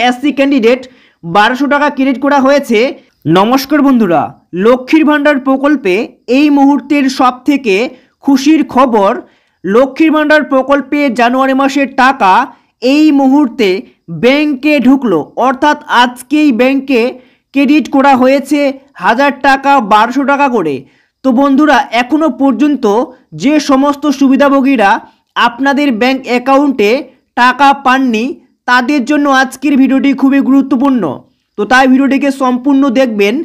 SC candidate 1200 টাকা credit করা হয়েছে। নমস্কার বন্ধুরা, লক্ষ্মীর ভাণ্ডার প্রকল্পে এই মুহূর্তের সবথেকে খুশির খবর। লক্ষ্মীর ভাণ্ডার প্রকল্পে জানুয়ারি মাসের টাকা এই মুহূর্তে ব্যাংকে ঢুকলো, অর্থাৎ আজকেই ব্যাংকে ক্রেডিট করা হয়েছে 1000 টাকা 1200 টাকা করে। তো বন্ধুরা, এখনও পর্যন্ত যে সমস্ত সুবিধাভোগীরা আপনাদের ব্যাংক অ্যাকাউন্টে টাকা পাননি তাদের জন্য আজকের ভিডিওটি খুবই গুরুত্বপূর্ণ। তো তাই ভিডিওটিকে সম্পূর্ণ দেখবেন,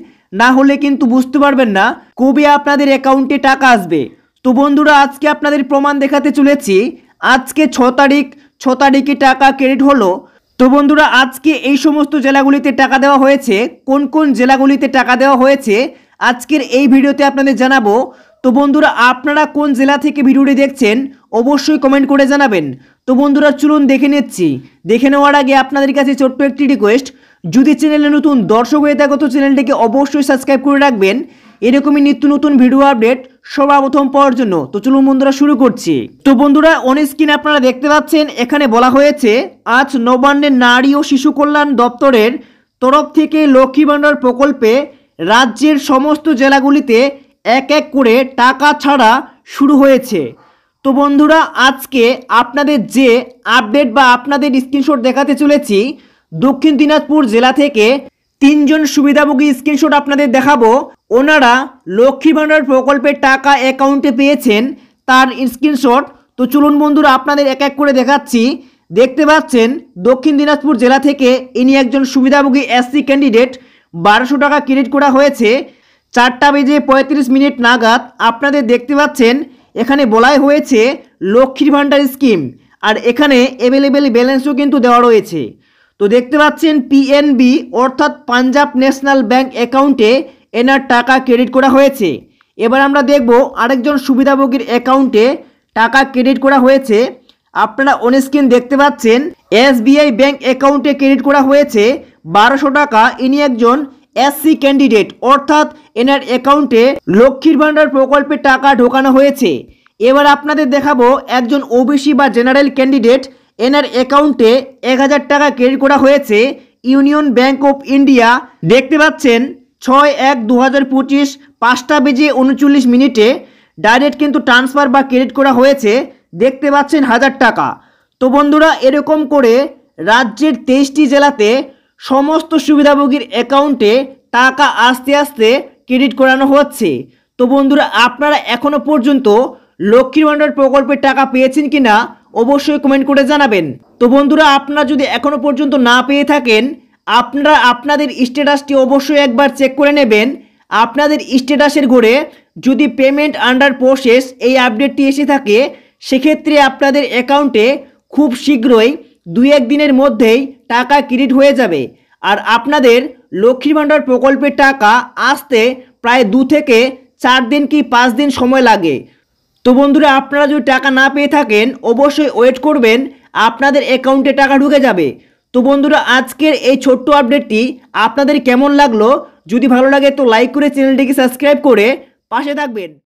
না হলে কিন্তু বুঝতে পারবেন না কবে আপনাদের অ্যাকাউন্টে টাকা আসবে। তো বন্ধুরা, আজকে আপনাদের প্রমাণ দেখাতে চলেছি। আজকে 6 তারিখে টাকা ক্রেডিট হলো। তো বন্ধুরা, আজকে এই সমস্ত জেলাগুলিতে টাকা দেওয়া হয়েছে। কোন কোন জেলাগুলিতে টাকা দেওয়া হয়েছে আজকের এই ভিডিওতে আপনাদের জানাবো। তো বন্ধুরা, আপনারা কোন জেলা থেকে ভিডিওটি দেখছেন অবশ্যই কমেন্ট করে জানাবেন। তো বন্ধুরা, চলুন দেখে নিচ্ছি। দেখে নেওয়ার আগে আপনাদের কাছে ছোট্ট একটি রিকোয়েস্ট, যদি চ্যানেলে নতুন দর্শক হয়ে থাকো তো চ্যানেলটিকে অবশ্যই সাবস্ক্রাইব করে রাখবেন এরকমই নিত্য নতুন ভিডিও আপডেট সবার প্রথম পাওয়ার জন্য। তো চলুন বন্ধুরা, শুরু করছি। তো বন্ধুরা, অন স্ক্রিনে আপনারা দেখতে পাচ্ছেন, এখানে বলা হয়েছে আজ নবান্নের নারী ও শিশু কল্যাণ দপ্তরের তরফ থেকে লক্ষ্মী ভাণ্ডার প্রকল্পে রাজ্যের সমস্ত জেলাগুলিতে এক এক করে টাকা ছাড়া শুরু হয়েছে। তো বন্ধুরা, আজকে আপনাদের যে আপডেট বা আপনাদের স্ক্রিনশট দেখাতে চলেছি, দক্ষিণ দিনাজপুর জেলা থেকে 3 জন সুবিধাভোগী স্ক্রিনশট আপনাদের দেখাবো। ওনারা লক্ষ্মী ভাণ্ডার প্রকল্পের টাকা অ্যাকাউন্টে পেয়েছেন, তার স্ক্রিনশট। তো চলুন বন্ধুরা, আপনাদের এক এক করে দেখাচ্ছি। দেখতে পাচ্ছেন, দক্ষিণ দিনাজপুর জেলা থেকে ইনি একজন সুবিধাভোগী এসসি ক্যান্ডিডেট। 1200 টাকা ক্রেডিট করা হয়েছে 4:35 নাগাদ। আপনাদের দেখতে পাচ্ছেন এখানে বলাই হয়েছে লক্ষ্মীর ভাণ্ডার স্কিম, আর এখানে অ্যাভেলেবেল ব্যালেন্সও কিন্তু দেওয়া রয়েছে। তো দেখতে পাচ্ছেন পিএনবি অর্থাৎ পাঞ্জাব ন্যাশনাল ব্যাংক অ্যাকাউন্টে এনার টাকা ক্রেডিট করা হয়েছে। এবার আমরা দেখব আরেকজন সুবিধাভোগীর অ্যাকাউন্টে টাকা ক্রেডিট করা হয়েছে। আপনারা অন স্ক্রিন দেখতে পাচ্ছেন এসবিআই ব্যাংক অ্যাকাউন্টে ক্রেডিট করা হয়েছে 1200 টাকা। ইনি একজন এসসি ক্যান্ডিডেট, অর্থাৎ এনার অ্যাকাউন্টে লক্ষ্মীর ভাণ্ডার প্রকল্পে টাকা ঢোকানো হয়েছে। এবার আপনাদের দেখাবো একজন ওবিসি বা জেনারেল ক্যান্ডিডেট, এনার অ্যাকাউন্টে 1000 টাকা ক্রেডিট করা হয়েছে ইউনিয়ন ব্যাংক অফ ইন্ডিয়া। দেখতে পাচ্ছেন 6/1/2025 5:39 ডাইরেক্ট কিন্তু ট্রান্সফার বা ক্রেডিট করা হয়েছে। দেখতে পাচ্ছেন 1000 টাকা। তো বন্ধুরা, এরকম করে রাজ্যের 23টি জেলাতে সমস্ত সুবিধাভোগীর অ্যাকাউন্টে টাকা আস্তে আস্তে ক্রেডিট করানো হচ্ছে। তো বন্ধুরা, আপনারা এখনও পর্যন্ত লক্ষ্মীর ভাণ্ডার প্রকল্পের টাকা পেয়েছেন কিনা অবশ্যই কমেন্ট করে জানাবেন। তো বন্ধুরা, আপনারা যদি এখনও পর্যন্ত না পেয়ে থাকেন, আপনারা আপনাদের স্ট্যাটাসটি অবশ্যই একবার চেক করে নেবেন। আপনাদের স্ট্যাটাসের ঘরে যদি পেমেন্ট আন্ডার প্রসেস এই আপডেটটি এসে থাকে, সেক্ষেত্রে আপনাদের অ্যাকাউন্টে খুব শীঘ্রই 2-1 দিনের মধ্যেই টাকা ক্রেডিট হয়ে যাবে। আর আপনাদের লক্ষ্মীর ভাণ্ডার প্রকল্পের টাকা আসতে প্রায় 2 থেকে 4 দিন কি 5 দিন সময় লাগে। তো বন্ধুরা, আপনারা যদি টাকা না পেয়ে থাকেন অবশ্যই ওয়েট করবেন, আপনাদের অ্যাকাউন্টে টাকা ঢুকে যাবে। তো বন্ধুরা, আজকের এই ছোট্ট আপডেটটি আপনাদের কেমন লাগলো? যদি ভালো লাগে তো লাইক করে চ্যানেলটিকে সাবস্ক্রাইব করে পাশে থাকবেন।